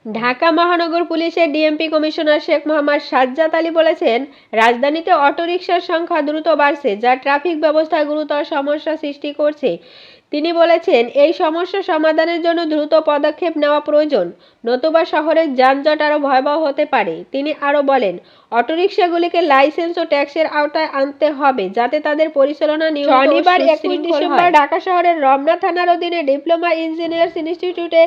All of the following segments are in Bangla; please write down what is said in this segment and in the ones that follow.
ঢাকা মহানগর পুলিশের ডিএমপি কমিশনার শেখ মোহাম্মদ সাজ্জাদ আলী বলেছেন, রাজধানীতে অটোরিকশার সংখ্যা দ্রুত বাড়ছে, যা ট্রাফিক ব্যবস্থায় গুরুতর সমস্যা সৃষ্টি করছে। তিনি বলেছেন, এই সমস্যা সমাধানের জন্য দ্রুত পদক্ষেপ নেওয়া প্রয়োজন, নতুবা শহরের যানজট আরও ভয়াবহ হতে পারে। তিনি আরও বলেন, অটোরিকশাগুলিকে লাইসেন্স ও ট্যাক্সের আওতায় আনতে হবে, যাতে তাদের পরিচালনা নিয়মিত ও শনিবার 21 সুশৃঙ্খল ডিসেম্বর হয়। ঢাকা শহরের রমনা থানার অধীনে ডিপ্লোমা ইঞ্জিনিয়ার্স ইনস্টিটিউটে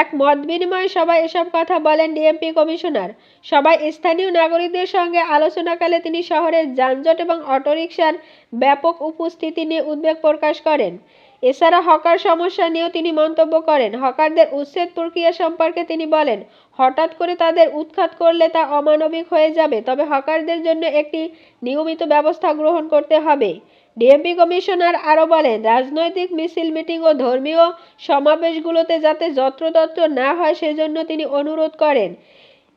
এক মতবিনিময় সভায় এসব কথা বলেন ডিএমপি কমিশনার। সভায় স্থানীয় নাগরিকদের সঙ্গে আলোচনাকালে তিনি শহরের যানজট এবং অটোরিকশার ব্যাপক উপস্থিতি নিয়ে উদ্বেগ প্রকাশ করেন। এছাড়া হকার সমস্যা নিয়েও তিনি মন্তব্য করেন। হকারদের উচ্ছেদ প্রক্রিয়া সম্পর্কে তিনি বলেন, হঠাৎ করে তাদের উৎখাত করলে তা অমানবিক হয়ে যাবে, তবে হকারদের জন্য একটি নিয়মিত ব্যবস্থা গ্রহণ করতে হবে। ডিএমপি কমিশনার আরও বলেন, রাজনৈতিক মিছিল, মিটিং ও ধর্মীয় সমাবেশগুলোতে যাতে যত্রতত্র না হয় সেজন্য তিনি অনুরোধ করেন।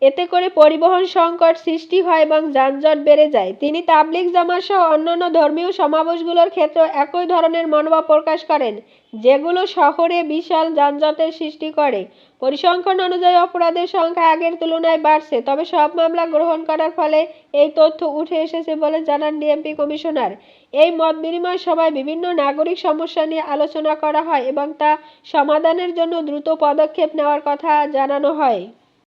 এতে করে পরিবহন সংকট সৃষ্টি হয় এবং যানজট বেড়ে যায়। তিনি তাবলিগ জামাত সহ অন্যান্য ধর্মীয় সমাবেশগুলোর ক্ষেত্রেও একই ধরনের মনোভাব প্রকাশ করেন, যেগুলো শহরে বিশাল যানজটের সৃষ্টি করে। পরিসংখ্যান অনুযায়ী অপরাধের সংখ্যা আগের তুলনায় বাড়ছে, তবে সব মামলা গ্রহণ করার ফলে এই তথ্য উঠে এসেছে বলে জানান ডিএমপি কমিশনার। এই মতবিনিময় সভায় বিভিন্ন নাগরিক সমস্যা নিয়ে আলোচনা করা হয় এবং তা সমাধানের জন্য দ্রুত পদক্ষেপ নেওয়ার কথা জানানো হয়।